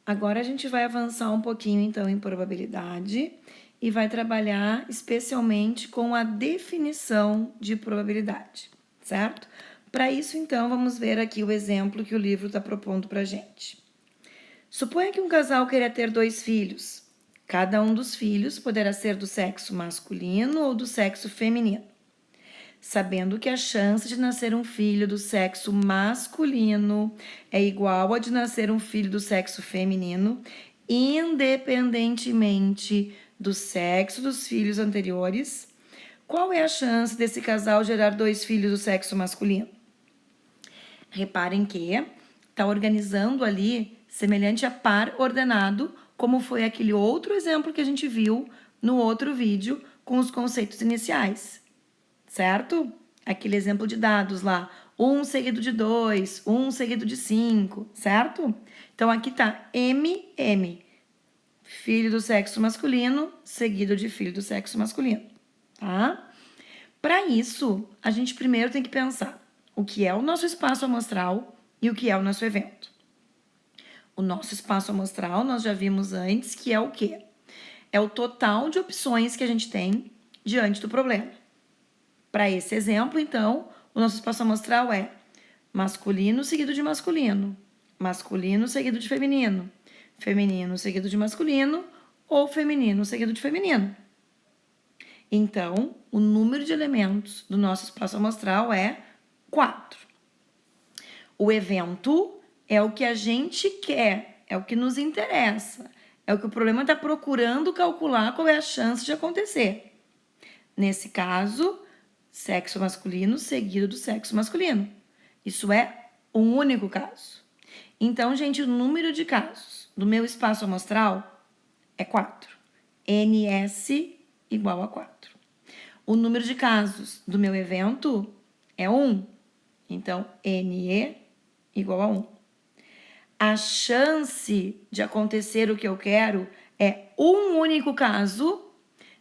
Agora a gente vai avançar um pouquinho, então, em probabilidade e vai trabalhar especialmente com a definição de probabilidade, certo? Para isso, então, vamos ver aqui o exemplo que o livro está propondo para a gente. Suponha que um casal queira ter 2 filhos. Cada um dos filhos poderá ser do sexo masculino ou do sexo feminino. Sabendo que a chance de nascer um filho do sexo masculino é igual a de nascer um filho do sexo feminino, independentemente do sexo dos filhos anteriores, qual é a chance desse casal gerar 2 filhos do sexo masculino? Reparem que está organizando ali semelhante a par ordenado, como foi aquele outro exemplo que a gente viu no outro vídeo com os conceitos iniciais, certo? Aquele exemplo de dados lá, 1 seguido de 2, 1 seguido de 5, certo? Então, aqui tá MM, filho do sexo masculino, seguido de filho do sexo masculino, tá? Para isso, a gente primeiro tem que pensar o que é o nosso espaço amostral e o que é o nosso evento. O nosso espaço amostral, nós já vimos antes, que é o quê? É o total de opções que a gente tem diante do problema. Para esse exemplo, então, o nosso espaço amostral é masculino seguido de masculino, masculino seguido de feminino, feminino seguido de masculino ou feminino seguido de feminino. Então, o número de elementos do nosso espaço amostral é 4. O evento é o que a gente quer, é o que nos interessa, é o que o problema está procurando calcular qual é a chance de acontecer. Nesse caso, sexo masculino seguido do sexo masculino. Isso é um único caso. Então, gente, o número de casos do meu espaço amostral é 4. NS igual a 4. O número de casos do meu evento é 1. Então, NE igual a 1. A chance de acontecer o que eu quero é um único caso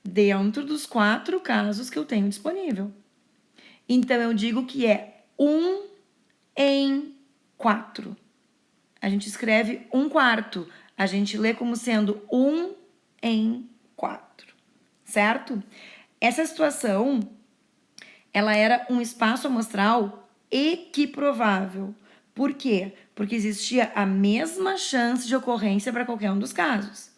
dentro dos 4 casos que eu tenho disponível. Então, eu digo que é 1 em 4. A gente escreve 1/4. A gente lê como sendo 1 em 4. Certo? Essa situação, ela era um espaço amostral equiprovável. Por quê? Porque existia a mesma chance de ocorrência para qualquer um dos casos.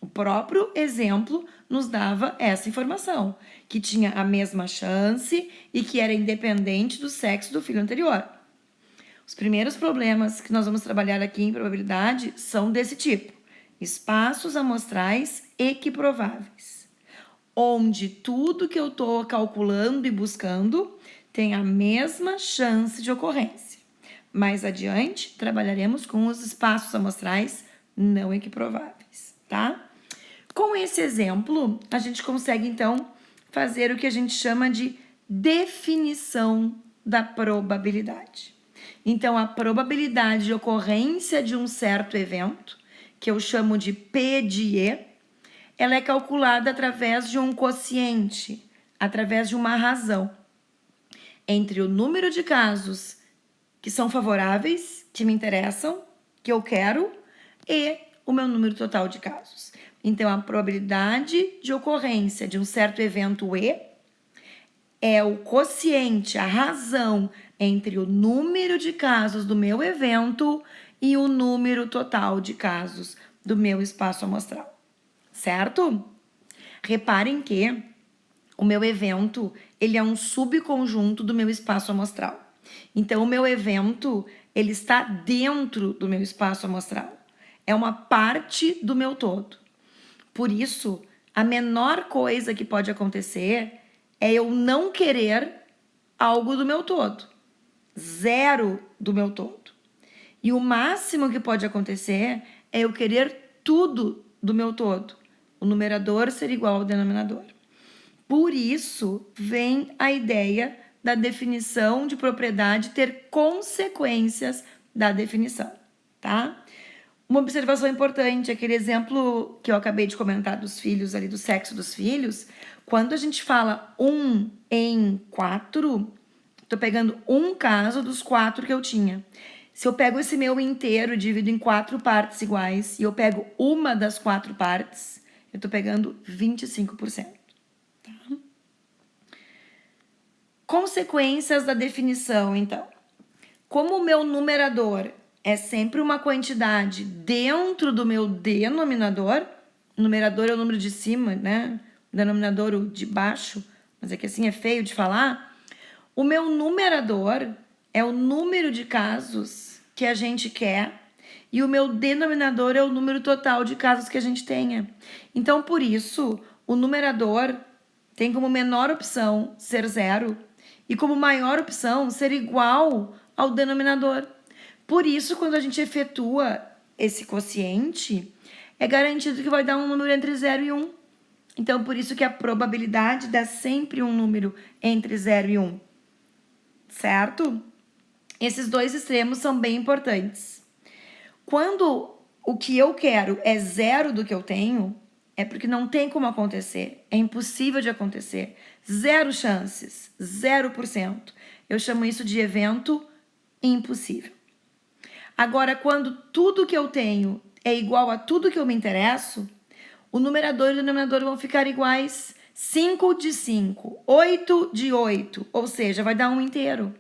O próprio exemplo nos dava essa informação, que tinha a mesma chance e que era independente do sexo do filho anterior. Os primeiros problemas que nós vamos trabalhar aqui em probabilidade são desse tipo: espaços amostrais equiprováveis, onde tudo que eu estou calculando e buscando tem a mesma chance de ocorrência. Mais adiante, trabalharemos com os espaços amostrais não equiprováveis, tá? Com esse exemplo, a gente consegue, então, fazer o que a gente chama de definição da probabilidade. Então, a probabilidade de ocorrência de um certo evento, que eu chamo de P de E, ela é calculada através de um quociente, através de uma razão, entre o número de casos que são favoráveis, que me interessam, que eu quero, e o meu número total de casos. Então, a probabilidade de ocorrência de um certo evento E é o quociente, a razão entre o número de casos do meu evento e o número total de casos do meu espaço amostral, certo? Reparem que o meu evento, ele é um subconjunto do meu espaço amostral. Então, o meu evento, ele está dentro do meu espaço amostral. É uma parte do meu todo. Por isso, a menor coisa que pode acontecer é eu não querer algo do meu todo. 0 do meu todo. E o máximo que pode acontecer é eu querer tudo do meu todo. O numerador ser igual ao denominador. Por isso, vem a ideia da definição de propriedade ter consequências da definição, tá? Uma observação importante, aquele exemplo que eu acabei de comentar dos filhos ali, do sexo dos filhos, quando a gente fala 1 em 4, tô pegando um caso dos 4 que eu tinha. Se eu pego esse meu inteiro e divido em 4 partes iguais e eu pego uma das 4 partes, eu tô pegando 25%. Tá? Consequências da definição, então. Como o meu numerador é sempre uma quantidade dentro do meu denominador, o numerador é o número de cima, né? O denominador o de baixo, mas é que assim é feio de falar. O meu numerador é o número de casos que a gente quer e o meu denominador é o número total de casos que a gente tenha. Então, por isso, o numerador tem como menor opção ser 0 e como maior opção ser igual ao denominador. Por isso, quando a gente efetua esse quociente, é garantido que vai dar um número entre 0 e 1. Então, por isso que a probabilidade dá sempre um número entre 0 e 1. Certo? Esses dois extremos são bem importantes. Quando o que eu quero é 0 do que eu tenho, é porque não tem como acontecer. É impossível de acontecer. 0 chances, 0%. Eu chamo isso de evento impossível. Agora, quando tudo que eu tenho é igual a tudo que eu me interesso, o numerador e o denominador vão ficar iguais. 5 de 5, 8 de 8, ou seja, vai dar um inteiro.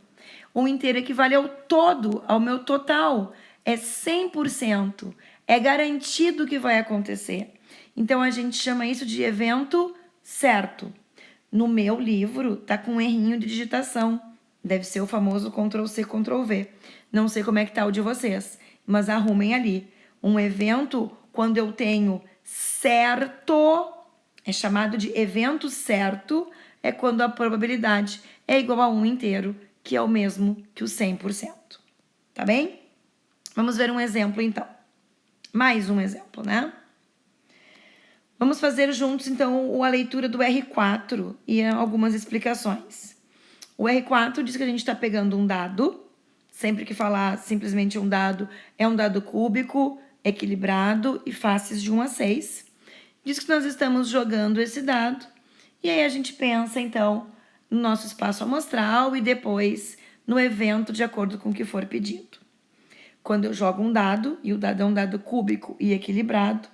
Um inteiro equivale ao todo, ao meu total. É 100%. É garantido que vai acontecer. Então, a gente chama isso de evento certo. No meu livro, tá com um errinho de digitação. Deve ser o famoso Ctrl+C, Ctrl+V. Não sei como é que tá o de vocês, mas arrumem ali. Um evento, quando eu tenho certo, é chamado de evento certo, é quando a probabilidade é igual a 1 inteiro, que é o mesmo que o 100%. Tá bem? Vamos ver um exemplo, então. Mais um exemplo, né? Vamos fazer juntos, então, a leitura do R4 e algumas explicações. O R4 diz que a gente está pegando um dado. Sempre que falar simplesmente um dado, é um dado cúbico, equilibrado e faces de 1 a 6. Diz que nós estamos jogando esse dado. E aí a gente pensa, então, no nosso espaço amostral e depois no evento de acordo com o que for pedido. Quando eu jogo um dado, e o dado é um dado cúbico e equilibrado,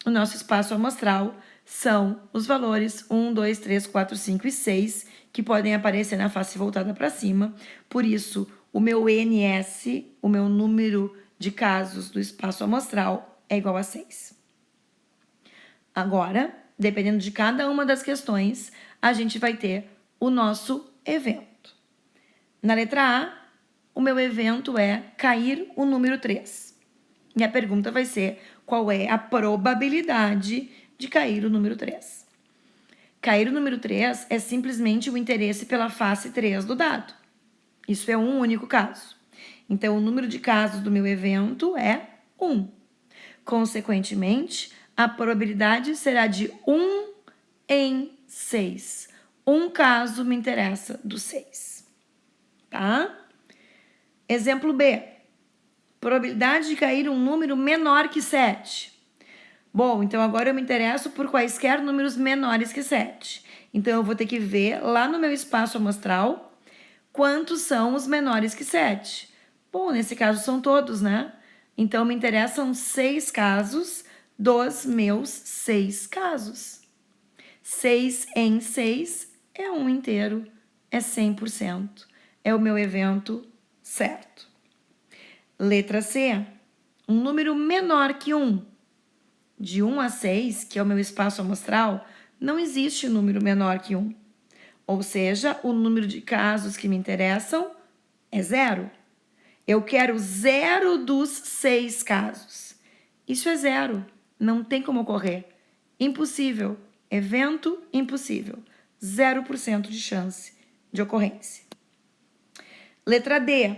o nosso espaço amostral são os valores 1, 2, 3, 4, 5 e 6, que podem aparecer na face voltada para cima. Por isso, o meu NS, o meu número de casos do espaço amostral, é igual a 6. Agora, dependendo de cada uma das questões, a gente vai ter o nosso evento. Na letra A, o meu evento é cair o número 3. E a pergunta vai ser: qual é a probabilidade de cair o número 3? Cair o número 3 é simplesmente o interesse pela face 3 do dado. Isso é um único caso. Então, o número de casos do meu evento é 1. Consequentemente, a probabilidade será de 1 em 6. Um caso me interessa do 6. Tá? Exemplo B. Probabilidade de cair um número menor que 7. Bom, então agora eu me interesso por quaisquer números menores que 7. Então, eu vou ter que ver lá no meu espaço amostral quantos são os menores que 7. Bom, nesse caso são todos, né? Então, me interessam 6 casos dos meus 6 casos. 6 em 6 é um inteiro, é 100%. É o meu evento certo. Letra C. Um número menor que 1. De 1 a 6, que é o meu espaço amostral, não existe número menor que 1. Ou seja, o número de casos que me interessam é 0. Eu quero 0 dos 6 casos. Isso é 0. Não tem como ocorrer. Impossível. Evento impossível. 0% de chance de ocorrência. Letra D.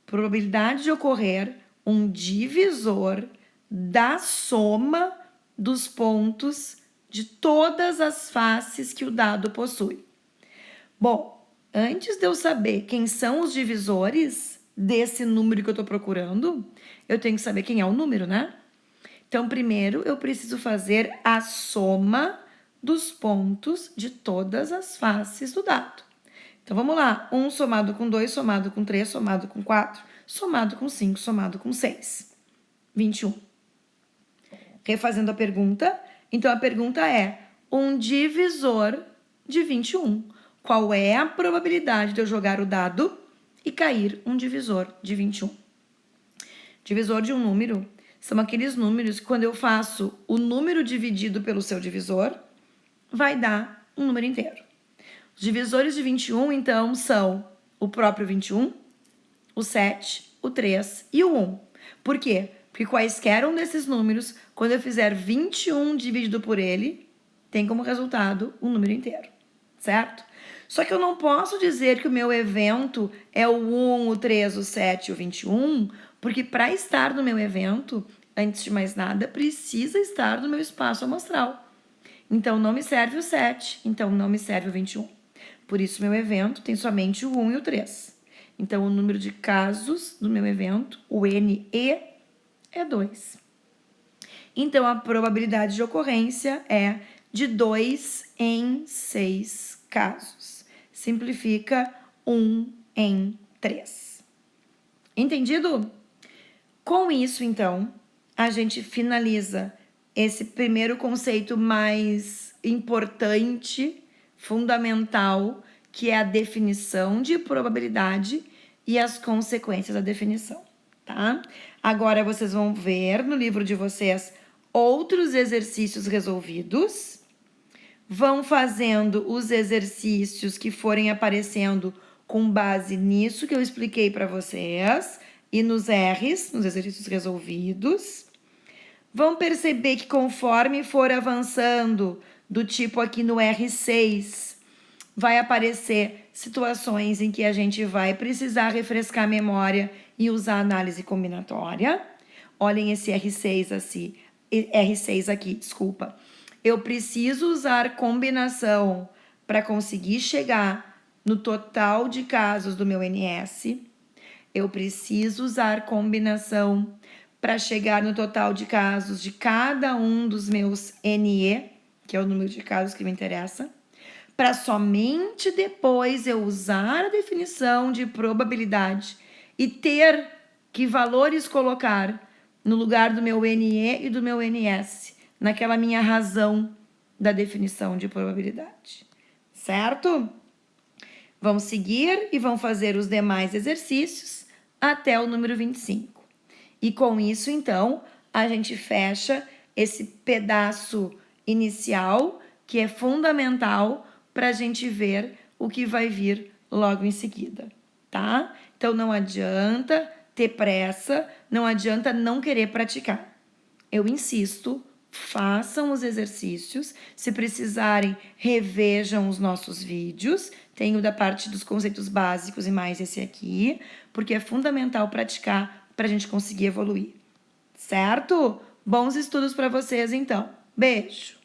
Probabilidade de ocorrer um divisor da soma dos pontos de todas as faces que o dado possui. Bom, antes de eu saber quem são os divisores desse número que eu estou procurando, eu tenho que saber quem é o número, né? Então, primeiro, eu preciso fazer a soma dos pontos de todas as faces do dado. Então, vamos lá. 1 somado com 2, somado com 3, somado com 4, somado com 5, somado com 6. 21. Refazendo a pergunta, então a pergunta é um divisor de 21. Qual é a probabilidade de eu jogar o dado e cair um divisor de 21? Divisor de um número são aqueles números que quando eu faço o número dividido pelo seu divisor, vai dar um número inteiro. Os divisores de 21, então, são o próprio 21, o 7, o 3 e o 1. Por quê? Porque quaisquer um desses números, quando eu fizer 21 dividido por ele, tem como resultado um número inteiro, certo? Só que eu não posso dizer que o meu evento é o 1, o 3, o 7 e o 21, porque para estar no meu evento, antes de mais nada, precisa estar no meu espaço amostral. Então, não me serve o 7, então não me serve o 21. Por isso, meu evento tem somente o 1 e o 3. Então, o número de casos do meu evento, o NE, é 2. Então, a probabilidade de ocorrência é de 2 em 6 casos. Simplifica 1 em 3. Entendido? Com isso, então, a gente finaliza esse primeiro conceito mais importante, fundamental, que é a definição de probabilidade e as consequências da definição, tá? Agora vocês vão ver no livro de vocês outros exercícios resolvidos, vão fazendo os exercícios que forem aparecendo com base nisso que eu expliquei para vocês e nos R's, nos exercícios resolvidos. Vão perceber que conforme for avançando, do tipo aqui no R6, vai aparecer situações em que a gente vai precisar refrescar a memória e usar análise combinatória. Olhem esse R6 aqui, desculpa. Eu preciso usar combinação para conseguir chegar no total de casos do meu NS. Eu preciso usar combinação para chegar no total de casos de cada um dos meus NE, que é o número de casos que me interessa, para somente depois eu usar a definição de probabilidade e ter que valores colocar no lugar do meu NE e do meu NS, naquela minha razão da definição de probabilidade, certo? Vamos seguir e vão fazer os demais exercícios até o número 25. E com isso, então, a gente fecha esse pedaço inicial, que é fundamental para a gente ver o que vai vir logo em seguida, tá? Então, não adianta ter pressa, não adianta não querer praticar. Eu insisto, façam os exercícios, se precisarem, revejam os nossos vídeos, tenho da parte dos conceitos básicos e mais esse aqui, porque é fundamental praticar para a gente conseguir evoluir, certo? Bons estudos para vocês, então. Beijo!